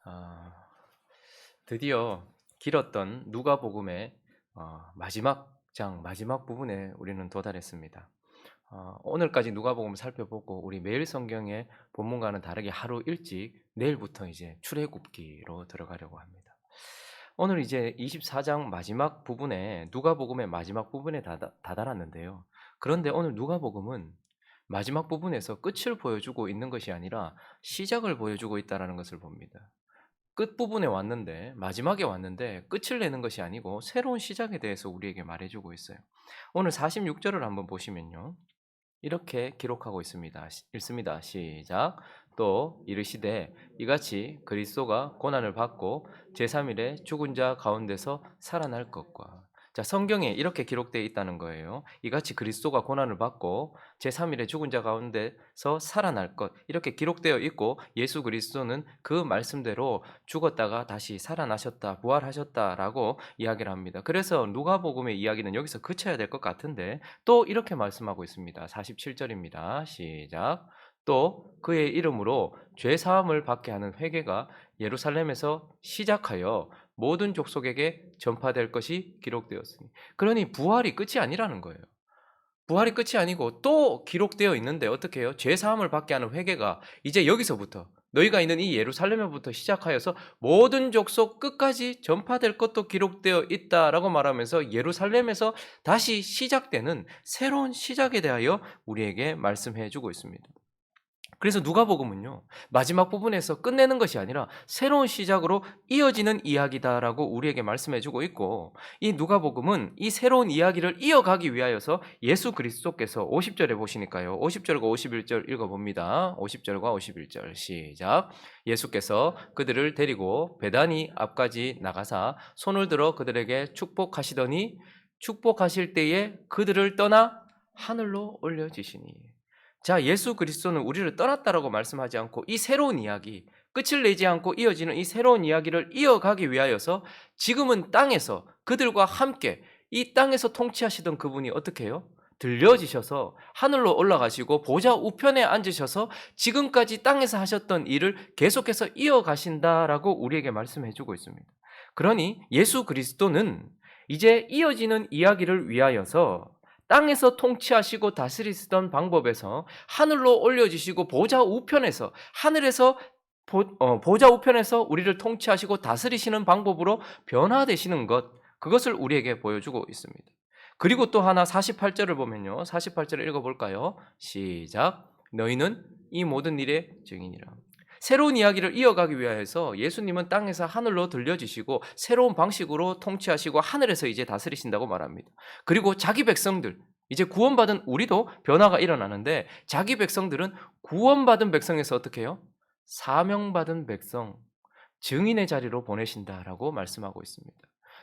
아, 드디어 길었던 누가복음의 마지막 장, 마지막 부분에 우리는 도달했습니다. 오늘까지 누가복음을 살펴보고 우리 매일 성경의 본문과는 다르게 하루 일찍 내일부터 이제 출애굽기로 들어가려고 합니다. 오늘 이제 24장 마지막 부분에 누가복음의 마지막 부분에 다다랐는데요. 그런데 오늘 누가복음은 마지막 부분에서 끝을 보여주고 있는 것이 아니라 시작을 보여주고 있다는 것을 봅니다. 끝부분에 왔는데 마지막에 왔는데 끝을 내는 것이 아니고 새로운 시작에 대해서 우리에게 말해주고 있어요. 오늘 46절을 한번 보시면요. 이렇게 기록하고 있습니다. 읽습니다. 시작. 또 이르시되 이같이 그리스도가 고난을 받고 제3일에 죽은 자 가운데서 살아날 것과. 자, 성경에 이렇게 기록되어 있다는 거예요. 이같이 그리스도가 고난을 받고 제3일에 죽은 자 가운데서 살아날 것. 이렇게 기록되어 있고 예수 그리스도는 그 말씀대로 죽었다가 다시 살아나셨다, 부활하셨다라고 이야기를 합니다. 그래서 누가복음의 이야기는 여기서 그쳐야 될 것 같은데 또 이렇게 말씀하고 있습니다. 47절입니다. 시작. 또 그의 이름으로 죄 사함을 받게 하는 회개가 예루살렘에서 시작하여 모든 족속에게 전파될 것이 기록되었으니. 그러니 부활이 끝이 아니라는 거예요. 부활이 끝이 아니고 또 기록되어 있는데 어떻게 해요? 죄 사함을 받게 하는 회개가 이제 여기서부터 너희가 있는 이 예루살렘에부터 시작하여서 모든 족속 끝까지 전파될 것도 기록되어 있다라고 말하면서 예루살렘에서 다시 시작되는 새로운 시작에 대하여 우리에게 말씀해 주고 있습니다. 그래서 누가복음은요, 마지막 부분에서 끝내는 것이 아니라 새로운 시작으로 이어지는 이야기다라고 우리에게 말씀해 주고 있고, 이 누가복음은 이 새로운 이야기를 이어가기 위하여서 예수 그리스도께서 50절에 보시니까요, 50절과 51절 읽어봅니다. 50절과 51절 시작. 예수께서 그들을 데리고 베다니 앞까지 나가사 손을 들어 그들에게 축복하시더니 축복하실 때에 그들을 떠나 하늘로 올려지시니. 자, 예수 그리스도는 우리를 떠났다라고 말씀하지 않고 이 새로운 이야기, 끝을 내지 않고 이어지는 이 새로운 이야기를 이어가기 위하여서 지금은 땅에서 그들과 함께 이 땅에서 통치하시던 그분이 어떻게 해요? 들려지셔서 하늘로 올라가시고 보좌 우편에 앉으셔서 지금까지 땅에서 하셨던 일을 계속해서 이어가신다라고 우리에게 말씀해 주고 있습니다. 그러니 예수 그리스도는 이제 이어지는 이야기를 위하여서 땅에서 통치하시고 다스리시던 방법에서 하늘로 올려주시고 보좌 우편에서 하늘에서 보좌 우편에서 우리를 통치하시고 다스리시는 방법으로 변화되시는 것, 그것을 우리에게 보여주고 있습니다. 그리고 또 하나 48절을 보면요. 48절을 읽어볼까요? 시작. 너희는 이 모든 일의 증인이라. 새로운 이야기를 이어가기 위하여서 예수님은 땅에서 하늘로 들려주시고 새로운 방식으로 통치하시고 하늘에서 이제 다스리신다고 말합니다. 그리고 자기 백성들, 이제 구원받은 우리도 변화가 일어나는데 자기 백성들은 구원받은 백성에서 어떻게 해요? 사명받은 백성, 증인의 자리로 보내신다라고 말씀하고 있습니다.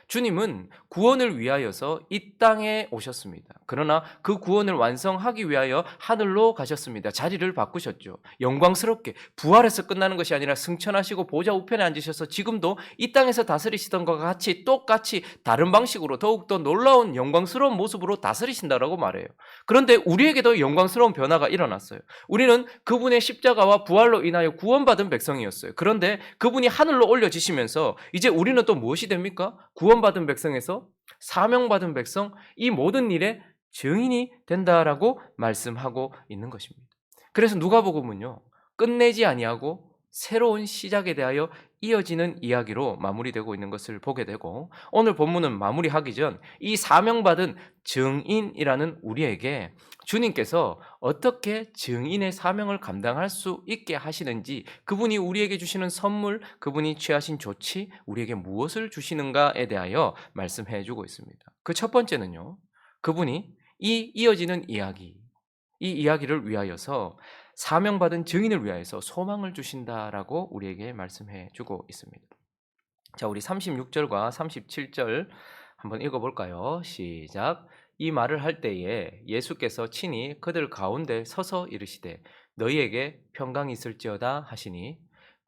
주님은 구원을 위하여서 이 땅에 오셨습니다. 그러나 그 구원을 완성하기 위하여 하늘로 가셨습니다. 자리를 바꾸셨죠. 영광스럽게 부활해서 끝나는 것이 아니라 승천하시고 보좌 우편에 앉으셔서 지금도 이 땅에서 다스리시던 것과 같이 똑같이 다른 방식으로 더욱더 놀라운 영광스러운 모습으로 다스리신다라고 말해요. 그런데 우리에게도 영광스러운 변화가 일어났어요. 우리는 그분의 십자가와 부활로 인하여 구원받은 백성이었어요. 그런데 그분이 하늘로 올려지시면서 이제 우리는 또 무엇이 됩니까? 구원받은 백성에서 사명받은 백성, 이 모든 일에 증인이 된다라고 말씀하고 있는 것입니다. 그래서 누가복음은요, 끝내지 아니하고 새로운 시작에 대하여 이어지는 이야기로 마무리되고 있는 것을 보게 되고, 오늘 본문은 마무리하기 전 이 사명받은 증인이라는 우리에게 주님께서 어떻게 증인의 사명을 감당할 수 있게 하시는지, 그분이 우리에게 주시는 선물, 그분이 취하신 조치, 우리에게 무엇을 주시는가에 대하여 말씀해 주고 있습니다. 그 첫 번째는요, 그분이 이 이어지는 이야기, 이 이야기를 위하여서 사명받은 증인을 위하여서 소망을 주신다라고 우리에게 말씀해 주고 있습니다. 자, 우리 36절과 37절 한번 읽어볼까요? 시작. 이 말을 할 때에 예수께서 친히 그들 가운데 서서 이르시되 너희에게 평강이 있을지어다 하시니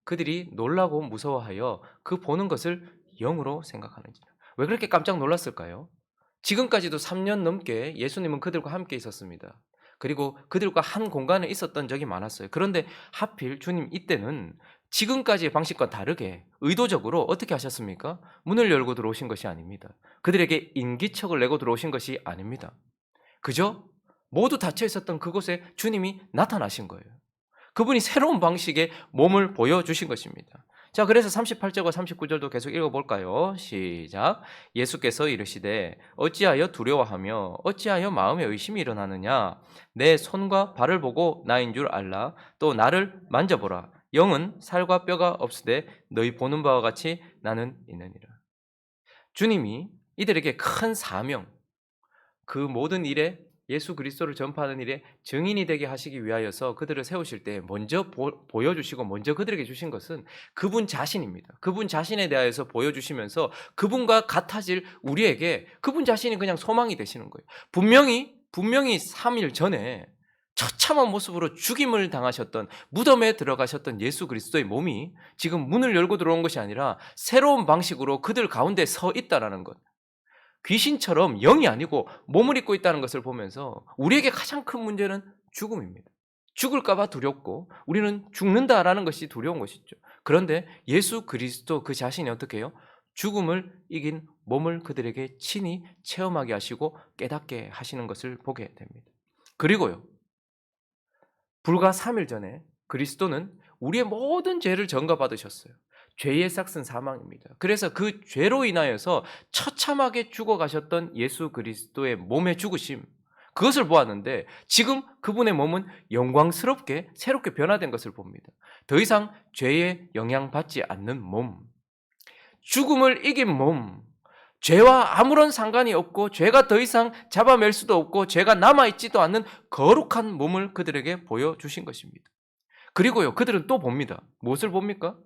그들이 놀라고 무서워하여 그 보는 것을 영으로 생각하는지라. 왜 그렇게 깜짝 놀랐을까요? 지금까지도 3년 넘게 예수님은 그들과 함께 있었습니다. 그리고 그들과 한 공간에 있었던 적이 많았어요. 그런데 하필 주님 이때는 지금까지의 방식과 다르게 의도적으로 어떻게 하셨습니까? 문을 열고 들어오신 것이 아닙니다. 그들에게 인기척을 내고 들어오신 것이 아닙니다. 그저 모두 닫혀 있었던 그곳에 주님이 나타나신 거예요. 그분이 새로운 방식의 몸을 보여주신 것입니다. 자, 그래서 38절과 39절도 계속 읽어볼까요? 시작. 예수께서 이르시되 어찌하여 두려워하며 어찌하여 마음에 의심이 일어나느냐? 내 손과 발을 보고 나인 줄 알라. 또 나를 만져보라. 영은 살과 뼈가 없으되 너희 보는 바와 같이 나는 있느니라. 주님이 이들에게 큰 사명, 그 모든 일에 예수 그리스도를 전파하는 일에 증인이 되게 하시기 위하여서 그들을 세우실 때 먼저 보여주시고 먼저 그들에게 주신 것은 그분 자신입니다. 그분 자신에 대하여서 보여주시면서 그분과 같아질 우리에게 그분 자신이 그냥 소망이 되시는 거예요. 분명히 3일 전에 처참한 모습으로 죽임을 당하셨던, 무덤에 들어가셨던 예수 그리스도의 몸이 지금 문을 열고 들어온 것이 아니라 새로운 방식으로 그들 가운데 서 있다라는 것. 귀신처럼 영이 아니고 몸을 입고 있다는 것을 보면서 우리에게 가장 큰 문제는 죽음입니다. 죽을까 봐 두렵고 우리는 죽는다라는 것이 두려운 것이죠. 그런데 예수 그리스도 그 자신이 어떻게 해요? 죽음을 이긴 몸을 그들에게 친히 체험하게 하시고 깨닫게 하시는 것을 보게 됩니다. 그리고요, 불과 3일 전에 그리스도는 우리의 모든 죄를 전가받으셨어요. 죄의 삭은 사망입니다. 그래서 그 죄로 인하여서 처참하게 죽어가셨던 예수 그리스도의 몸의 죽으심, 그것을 보았는데 지금 그분의 몸은 영광스럽게 새롭게 변화된 것을 봅니다. 더 이상 죄에 영향받지 않는 몸, 죽음을 이긴 몸, 죄와 아무런 상관이 없고 죄가 더 이상 잡아맬 수도 없고 죄가 남아있지도 않는 거룩한 몸을 그들에게 보여주신 것입니다. 그리고요, 그들은 또 봅니다. 무엇을 봅니까?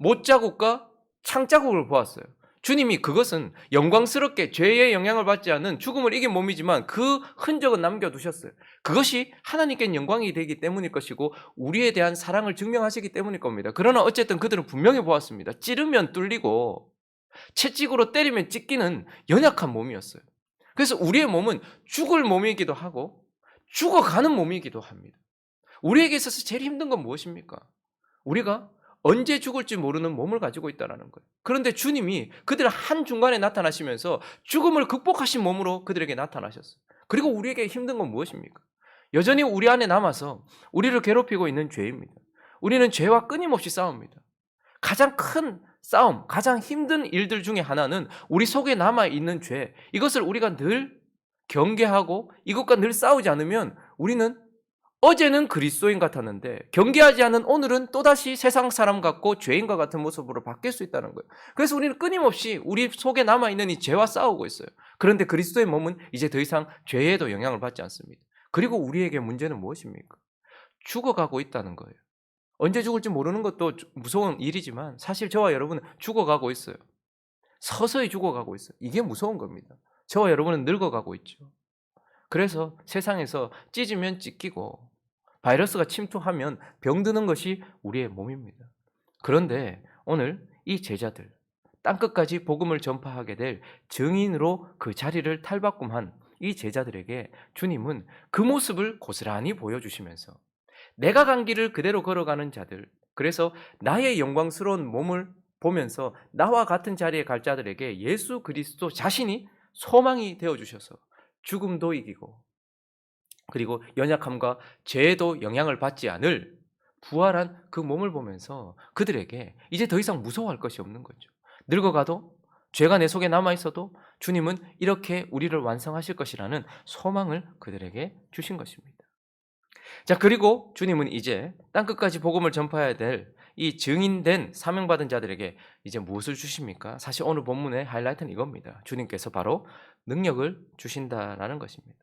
못자국과 창자국을 보았어요. 주님이 그것은 영광스럽게 죄의 영향을 받지 않은 죽음을 이긴 몸이지만 그 흔적은 남겨두셨어요. 그것이 하나님께 영광이 되기 때문일 것이고 우리에 대한 사랑을 증명하시기 때문일 겁니다. 그러나 어쨌든 그들은 분명히 보았습니다. 찌르면 뚫리고 채찍으로 때리면 찢기는 연약한 몸이었어요. 그래서 우리의 몸은 죽을 몸이기도 하고 죽어가는 몸이기도 합니다. 우리에게 있어서 제일 힘든 건 무엇입니까? 우리가 언제 죽을지 모르는 몸을 가지고 있다는 거예요. 그런데 주님이 그들 한중간에 나타나시면서 죽음을 극복하신 몸으로 그들에게 나타나셨어요. 그리고 우리에게 힘든 건 무엇입니까? 여전히 우리 안에 남아서 우리를 괴롭히고 있는 죄입니다. 우리는 죄와 끊임없이 싸웁니다. 가장 큰 싸움, 가장 힘든 일들 중에 하나는 우리 속에 남아있는 죄, 이것을 우리가 늘 경계하고 이것과 늘 싸우지 않으면 우리는 어제는 그리스도인 같았는데 경계하지 않은 오늘은 또다시 세상 사람 같고 죄인과 같은 모습으로 바뀔 수 있다는 거예요. 그래서 우리는 끊임없이 우리 속에 남아있는 이 죄와 싸우고 있어요. 그런데 그리스도의 몸은 이제 더 이상 죄에도 영향을 받지 않습니다. 그리고 우리에게 문제는 무엇입니까? 죽어가고 있다는 거예요. 언제 죽을지 모르는 것도 무서운 일이지만 사실 저와 여러분은 죽어가고 있어요. 서서히 죽어가고 있어요. 이게 무서운 겁니다. 저와 여러분은 늙어가고 있죠. 그래서 세상에서 찢으면 찢기고 바이러스가 침투하면 병드는 것이 우리의 몸입니다. 그런데 오늘 이 제자들, 땅끝까지 복음을 전파하게 될 증인으로 그 자리를 탈바꿈한 이 제자들에게 주님은 그 모습을 고스란히 보여주시면서 내가 간 길을 그대로 걸어가는 자들, 그래서 나의 영광스러운 몸을 보면서 나와 같은 자리에 갈 자들에게 예수 그리스도 자신이 소망이 되어주셔서 죽음도 이기고 그리고 연약함과 죄에도 영향을 받지 않을 부활한 그 몸을 보면서 그들에게 이제 더 이상 무서워할 것이 없는 거죠. 늙어가도 죄가 내 속에 남아있어도 주님은 이렇게 우리를 완성하실 것이라는 소망을 그들에게 주신 것입니다. 자, 그리고 주님은 이제 땅끝까지 복음을 전파해야 될 이 증인된 사명받은 자들에게 이제 무엇을 주십니까? 사실 오늘 본문의 하이라이트는 이겁니다. 주님께서 바로 능력을 주신다라는 것입니다.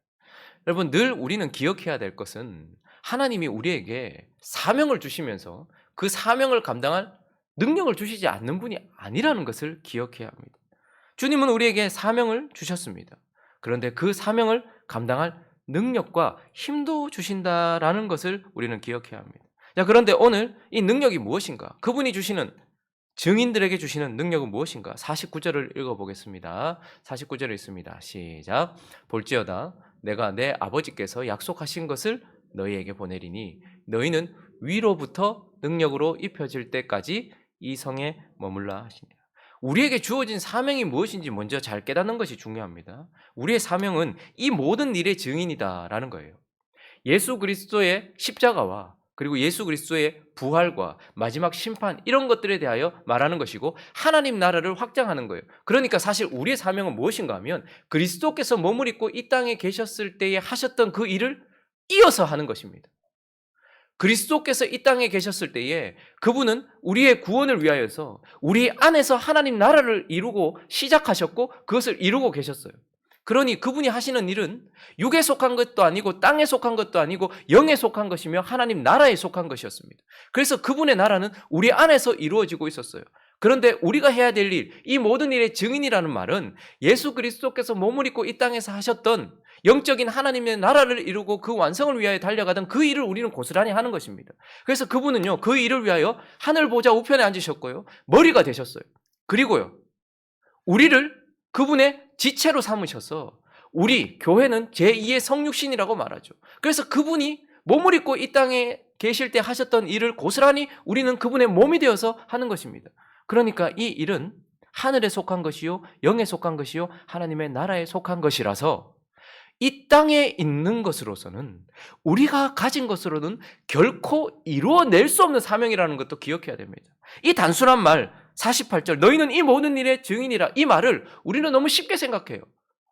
여러분, 늘 우리는 기억해야 될 것은 하나님이 우리에게 사명을 주시면서 그 사명을 감당할 능력을 주시지 않는 분이 아니라는 것을 기억해야 합니다. 주님은 우리에게 사명을 주셨습니다. 그런데 그 사명을 감당할 능력과 힘도 주신다라는 것을 우리는 기억해야 합니다. 자, 그런데 오늘 이 능력이 무엇인가? 그분이 주시는 증인들에게 주시는 능력은 무엇인가? 49절을 읽어보겠습니다. 49절에 있습니다. 시작. 볼지어다 내가 내 아버지께서 약속하신 것을 너희에게 보내리니 너희는 위로부터 능력으로 입혀질 때까지 이 성에 머물라 하시니라. 우리에게 주어진 사명이 무엇인지 먼저 잘 깨닫는 것이 중요합니다. 우리의 사명은 이 모든 일의 증인이다라는 거예요. 예수 그리스도의 십자가와 그리고 예수 그리스도의 부활과 마지막 심판, 이런 것들에 대하여 말하는 것이고 하나님 나라를 확장하는 거예요. 그러니까 사실 우리의 사명은 무엇인가 하면 그리스도께서 몸을 입고 이 땅에 계셨을 때에 하셨던 그 일을 이어서 하는 것입니다. 그리스도께서 이 땅에 계셨을 때에 그분은 우리의 구원을 위하여서 우리 안에서 하나님 나라를 이루고 시작하셨고 그것을 이루고 계셨어요. 그러니 그분이 하시는 일은 육에 속한 것도 아니고 땅에 속한 것도 아니고 영에 속한 것이며 하나님 나라에 속한 것이었습니다. 그래서 그분의 나라는 우리 안에서 이루어지고 있었어요. 그런데 우리가 해야 될 일, 이 모든 일의 증인이라는 말은 예수 그리스도께서 몸을 입고 이 땅에서 하셨던 영적인 하나님의 나라를 이루고 그 완성을 위하여 달려가던 그 일을 우리는 고스란히 하는 것입니다. 그래서 그분은요, 그 일을 위하여 하늘 보좌 우편에 앉으셨고요, 머리가 되셨어요. 그리고요, 우리를 그분의 지체로 삼으셔서 우리 교회는 제2의 성육신이라고 말하죠. 그래서 그분이 몸을 입고 이 땅에 계실 때 하셨던 일을 고스란히 우리는 그분의 몸이 되어서 하는 것입니다. 그러니까 이 일은 하늘에 속한 것이요, 영에 속한 것이요, 하나님의 나라에 속한 것이라서 이 땅에 있는 것으로서는, 우리가 가진 것으로는 결코 이루어낼 수 없는 사명이라는 것도 기억해야 됩니다. 이 단순한 말 48절 너희는 이 모든 일의 증인이라, 이 말을 우리는 너무 쉽게 생각해요.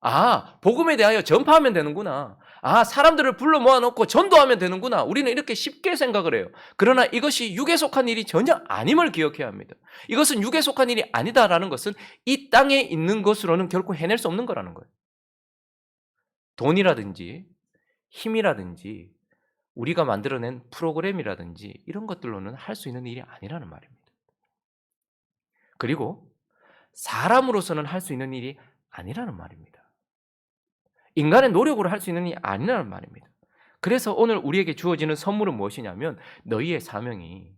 아, 복음에 대하여 전파하면 되는구나. 아, 사람들을 불러 모아놓고 전도하면 되는구나. 우리는 이렇게 쉽게 생각을 해요. 그러나 이것이 육에 속한 일이 전혀 아님을 기억해야 합니다. 이것은 육에 속한 일이 아니다라는 것은 이 땅에 있는 것으로는 결코 해낼 수 없는 거라는 거예요. 돈이라든지 힘이라든지 우리가 만들어낸 프로그램이라든지 이런 것들로는 할 수 있는 일이 아니라는 말입니다. 그리고 사람으로서는 할 수 있는 일이 아니라는 말입니다. 인간의 노력으로 할 수 있는 일이 아니라는 말입니다. 그래서 오늘 우리에게 주어지는 선물은 무엇이냐면 너희의 사명이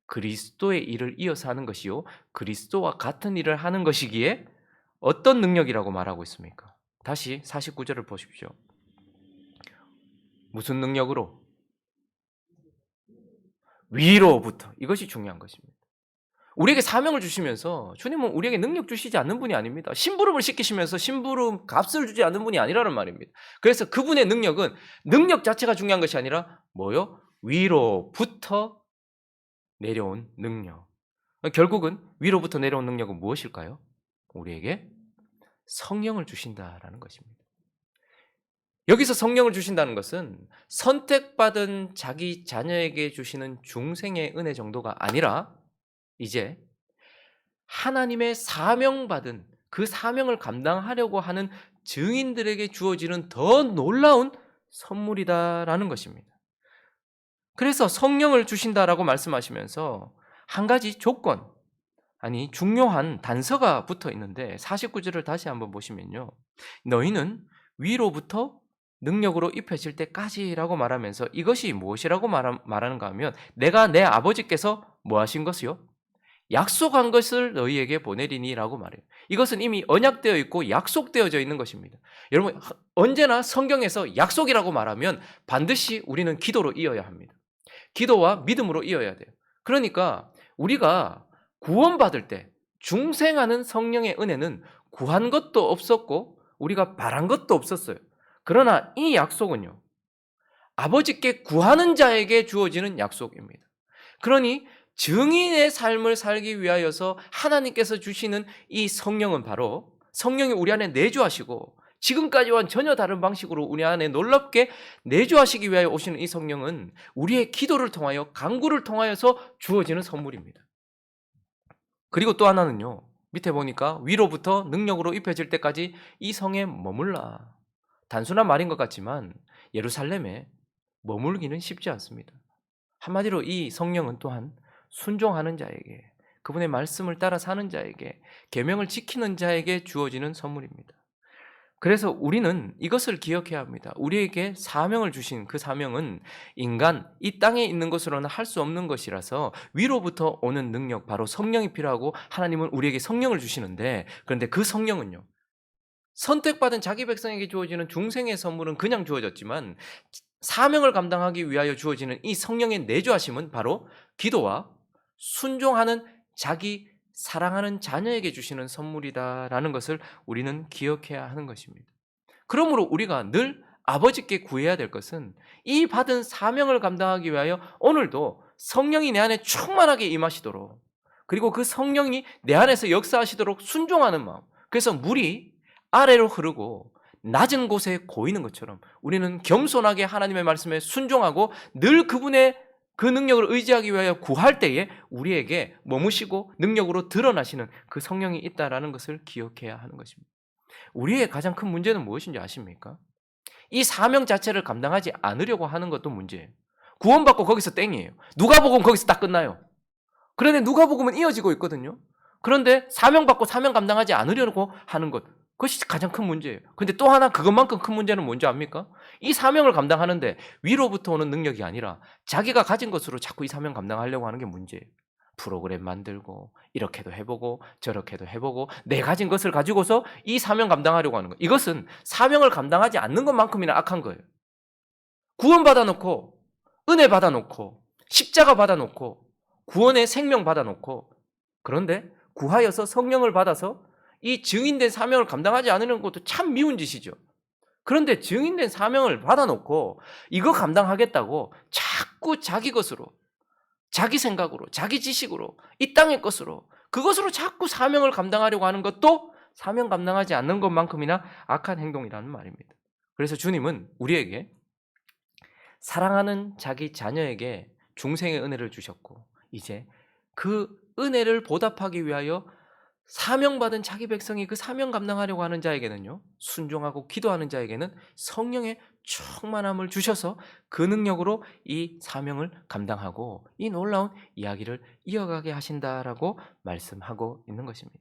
그리스도의 일을 이어서 하는 것이요, 그리스도와 같은 일을 하는 것이기에 어떤 능력이라고 말하고 있습니까? 다시 49절을 보십시오. 무슨 능력으로? 위로부터. 이것이 중요한 것입니다. 우리에게 사명을 주시면서 주님은 우리에게 능력 주시지 않는 분이 아닙니다. 심부름을 시키시면서 심부름 값을 주지 않는 분이 아니라는 말입니다. 그래서 그분의 능력은 능력 자체가 중요한 것이 아니라 뭐요? 위로부터 내려온 능력. 결국은 위로부터 내려온 능력은 무엇일까요? 우리에게 성령을 주신다라는 것입니다. 여기서 성령을 주신다는 것은 선택받은 자기 자녀에게 주시는 중생의 은혜 정도가 아니라 이제 하나님의 사명받은 그 사명을 감당하려고 하는 증인들에게 주어지는 더 놀라운 선물이다라는 것입니다. 그래서 성령을 주신다라고 말씀하시면서 한 가지 조건, 아니 중요한 단서가 붙어 있는데 49절을 다시 한번 보시면요, 너희는 위로부터 능력으로 입혀질 때까지라고 말하면서 이것이 무엇이라고 말하는가 하면 내가 내 아버지께서 뭐 하신 것이요? 약속한 것을 너희에게 보내리니라고 말해요. 이것은 이미 언약되어 있고 약속되어져 있는 것입니다. 여러분, 언제나 성경에서 약속이라고 말하면 반드시 우리는 기도로 이어야 합니다. 기도와 믿음으로 이어야 돼요. 그러니까 우리가 구원받을 때 중생하는 성령의 은혜는 구한 것도 없었고 우리가 바란 것도 없었어요. 그러나 이 약속은요, 아버지께 구하는 자에게 주어지는 약속입니다. 그러니 증인의 삶을 살기 위하여서 하나님께서 주시는 이 성령은 바로 성령이 우리 안에 내주하시고 지금까지와는 전혀 다른 방식으로 우리 안에 놀랍게 내주하시기 위하여 오시는 이 성령은 우리의 기도를 통하여 간구를 통하여서 주어지는 선물입니다. 그리고 또 하나는요, 밑에 보니까 위로부터 능력으로 입혀질 때까지 이 성에 머물라. 단순한 말인 것 같지만 예루살렘에 머물기는 쉽지 않습니다. 한마디로 이 성령은 또한 순종하는 자에게, 그분의 말씀을 따라 사는 자에게, 계명을 지키는 자에게 주어지는 선물입니다. 그래서 우리는 이것을 기억해야 합니다. 우리에게 사명을 주신 그 사명은 인간, 이 땅에 있는 것으로는 할 수 없는 것이라서 위로부터 오는 능력, 바로 성령이 필요하고 하나님은 우리에게 성령을 주시는데, 그런데 그 성령은요, 선택받은 자기 백성에게 주어지는 중생의 선물은 그냥 주어졌지만 사명을 감당하기 위하여 주어지는 이 성령의 내주하심은 바로 기도와 순종하는 자기 사랑하는 자녀에게 주시는 선물이다라는 것을 우리는 기억해야 하는 것입니다. 그러므로 우리가 늘 아버지께 구해야 될 것은 이 받은 사명을 감당하기 위하여 오늘도 성령이 내 안에 충만하게 임하시도록, 그리고 그 성령이 내 안에서 역사하시도록 순종하는 마음. 그래서 물이 아래로 흐르고 낮은 곳에 고이는 것처럼 우리는 겸손하게 하나님의 말씀에 순종하고 늘 그분의 그 능력을 의지하기 위하여 구할 때에 우리에게 머무시고 능력으로 드러나시는 그 성령이 있다라는 것을 기억해야 하는 것입니다. 우리의 가장 큰 문제는 무엇인지 아십니까? 이 사명 자체를 감당하지 않으려고 하는 것도 문제예요. 구원받고 거기서 땡이에요. 누가복음 거기서 딱 끝나요. 그런데 누가복음은 이어지고 있거든요. 그런데 사명받고 사명 감당하지 않으려고 하는 것, 그것이 가장 큰 문제예요. 근데 또 하나 그것만큼 큰 문제는 뭔지 압니까? 이 사명을 감당하는데 위로부터 오는 능력이 아니라 자기가 가진 것으로 자꾸 이 사명 감당하려고 하는 게 문제예요. 프로그램 만들고 이렇게도 해보고 저렇게도 해보고 내 가진 것을 가지고서 이 사명 감당하려고 하는 것, 이것은 사명을 감당하지 않는 것만큼이나 악한 거예요. 구원 받아놓고 은혜 받아놓고 십자가 받아놓고 구원의 생명 받아놓고, 그런데 구하여서 성령을 받아서 이 증인된 사명을 감당하지 않으려는 것도 참 미운 짓이죠. 그런데 증인된 사명을 받아놓고 이거 감당하겠다고 자꾸 자기 것으로, 자기 생각으로, 자기 지식으로, 이 땅의 것으로, 그것으로 자꾸 사명을 감당하려고 하는 것도 사명 감당하지 않는 것만큼이나 악한 행동이라는 말입니다. 그래서 주님은 우리에게 사랑하는 자기 자녀에게 중생의 은혜를 주셨고, 이제 그 은혜를 보답하기 위하여 사명받은 자기 백성이 그 사명 감당하려고 하는 자에게는요, 순종하고 기도하는 자에게는 성령의 충만함을 주셔서 그 능력으로 이 사명을 감당하고 이 놀라운 이야기를 이어가게 하신다라고 말씀하고 있는 것입니다.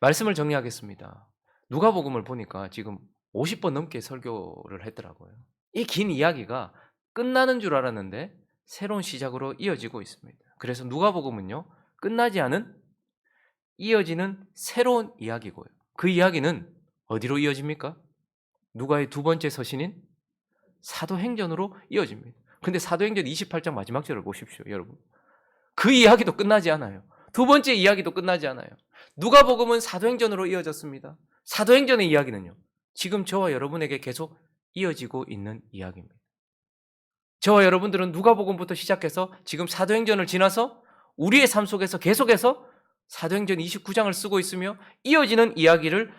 말씀을 정리하겠습니다. 누가복음을 보니까 지금 50번 넘게 설교를 했더라고요. 이 긴 이야기가 끝나는 줄 알았는데 새로운 시작으로 이어지고 있습니다. 그래서 누가복음은요, 끝나지 않은 이어지는 새로운 이야기고요. 그 이야기는 어디로 이어집니까? 누가의 두 번째 서신인 사도행전으로 이어집니다. 근데 사도행전 28장 마지막 절을 보십시오, 여러분. 그 이야기도 끝나지 않아요. 두 번째 이야기도 끝나지 않아요. 누가복음은 사도행전으로 이어졌습니다. 사도행전의 이야기는요, 지금 저와 여러분에게 계속 이어지고 있는 이야기입니다. 저와 여러분들은 누가복음부터 시작해서 지금 사도행전을 지나서 우리의 삶 속에서 계속해서 사도행전 29장을 쓰고 있으며 이어지는 이야기를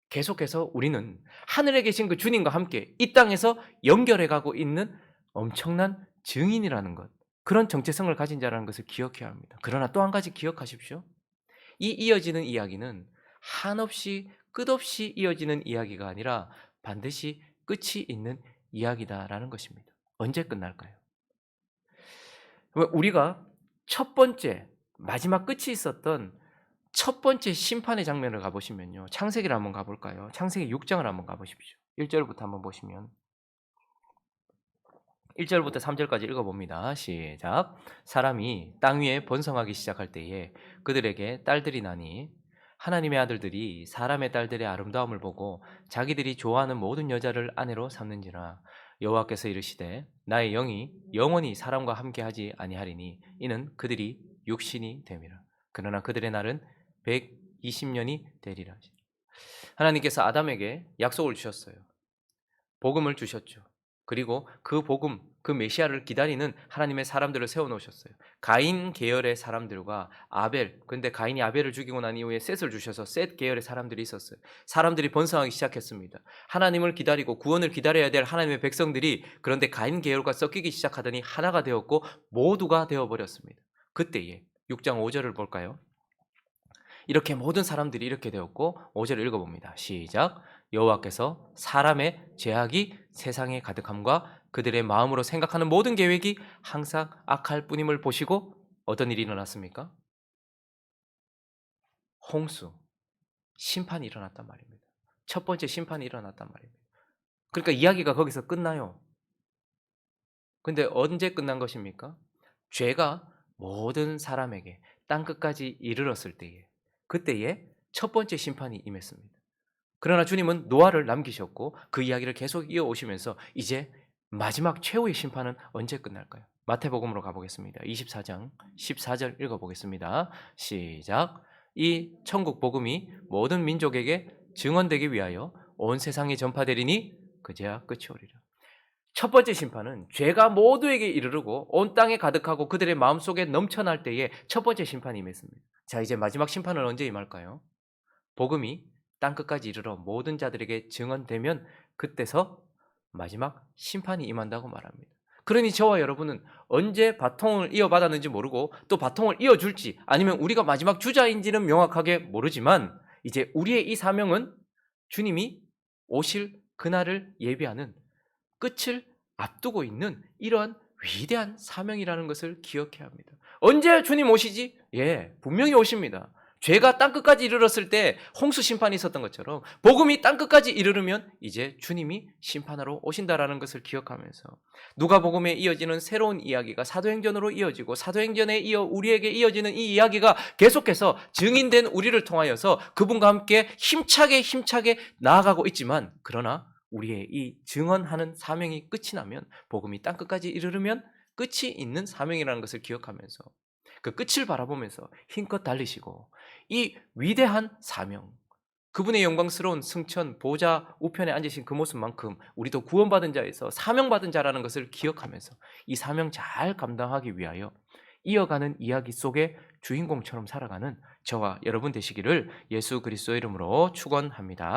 계속해서 우리는 하늘에 계신 그 주님과 함께 이 땅에서 연결해가고 있는 엄청난 증인이라는 것, 그런 정체성을 가진 자라는 것을 기억해야 합니다. 그러나 또 한 가지 기억하십시오. 이 이어지는 이야기는 한없이 끝없이 이어지는 이야기가 아니라 반드시 끝이 있는 이야기다라는 것입니다. 언제 끝날까요? 우리가 첫 번째, 마지막 끝이 있었던 첫 번째 심판의 장면을 가보시면요, 창세기를 한번 가볼까요? 창세기 6장을 한번 가보십시오. 1절부터 한번 보시면 1절부터 3절까지 읽어봅니다. 시작. 사람이 땅 위에 번성하기 시작할 때에 그들에게 딸들이 나니 하나님의 아들들이 사람의 딸들의 아름다움을 보고 자기들이 좋아하는 모든 여자를 아내로 삼는지라. 여호와께서 이르시되 나의 영이 영원히 사람과 함께하지 아니하리니 이는 그들이 육신이 됨이라. 그러나 그들의 날은 120년이 되리라. 하나님께서 아담에게 약속을 주셨어요. 복음을 주셨죠. 그리고 그 복음, 그 메시아를 기다리는 하나님의 사람들을 세워놓으셨어요. 가인 계열의 사람들과 아벨, 근데 가인이 아벨을 죽이고 난 이후에 셋을 주셔서 셋 계열의 사람들이 있었어요. 사람들이 번성하기 시작했습니다. 하나님을 기다리고 구원을 기다려야 될 하나님의 백성들이 그런데 가인 계열과 섞이기 시작하더니 하나가 되었고 모두가 되어버렸습니다. 그때에 6장 5절을 볼까요? 이렇게 모든 사람들이 이렇게 되었고 5절을 읽어봅니다. 시작. 여호와께서 사람의 죄악이 세상에 가득함과 그들의 마음으로 생각하는 모든 계획이 항상 악할 뿐임을 보시고 어떤 일이 일어났습니까? 홍수, 심판이 일어났단 말입니다. 첫 번째 심판이 일어났단 말입니다. 그러니까 이야기가 거기서 끝나요. 근데 언제 끝난 것입니까? 죄가 모든 사람에게 땅끝까지 이르렀을 때에, 그때에 첫 번째 심판이 임했습니다. 그러나 주님은 노아를 남기셨고 그 이야기를 계속 이어오시면서 이제 마지막 최후의 심판은 언제 끝날까요? 마태복음으로 가보겠습니다. 24장 14절 읽어보겠습니다. 시작. 이 천국 복음이 모든 민족에게 증언되기 위하여 온 세상에 전파되리니 그제야 끝이 오리라. 첫 번째 심판은 죄가 모두에게 이르르고 온 땅에 가득하고 그들의 마음속에 넘쳐날 때에 첫 번째 심판이 임했습니다. 자, 이제 마지막 심판은 언제 임할까요? 복음이 땅끝까지 이르러 모든 자들에게 증언되면 그때서 마지막 심판이 임한다고 말합니다. 그러니 저와 여러분은 언제 바통을 이어받았는지 모르고 또 바통을 이어줄지 아니면 우리가 마지막 주자인지는 명확하게 모르지만 이제 우리의 이 사명은 주님이 오실 그날을 예비하는 끝을 앞두고 있는 이러한 위대한 사명이라는 것을 기억해야 합니다. 언제 주님 오시지? 예, 분명히 오십니다. 죄가 땅끝까지 이르렀을 때 홍수 심판이 있었던 것처럼 복음이 땅끝까지 이르르면 이제 주님이 심판하러 오신다라는 것을 기억하면서 누가복음에 이어지는 새로운 이야기가 사도행전으로 이어지고 사도행전에 이어 우리에게 이어지는 이 이야기가 계속해서 증인된 우리를 통하여서 그분과 함께 힘차게 나아가고 있지만 그러나 우리의 이 증언하는 사명이 끝이 나면 복음이 땅끝까지 이르르면 끝이 있는 사명이라는 것을 기억하면서 그 끝을 바라보면서 힘껏 달리시고 이 위대한 사명 그분의 영광스러운 승천 보좌 우편에 앉으신 그 모습만큼 우리도 구원받은 자에서 사명받은 자라는 것을 기억하면서 이 사명 잘 감당하기 위하여 이어가는 이야기 속의 주인공처럼 살아가는 저와 여러분 되시기를 예수 그리스도의 이름으로 축원합니다.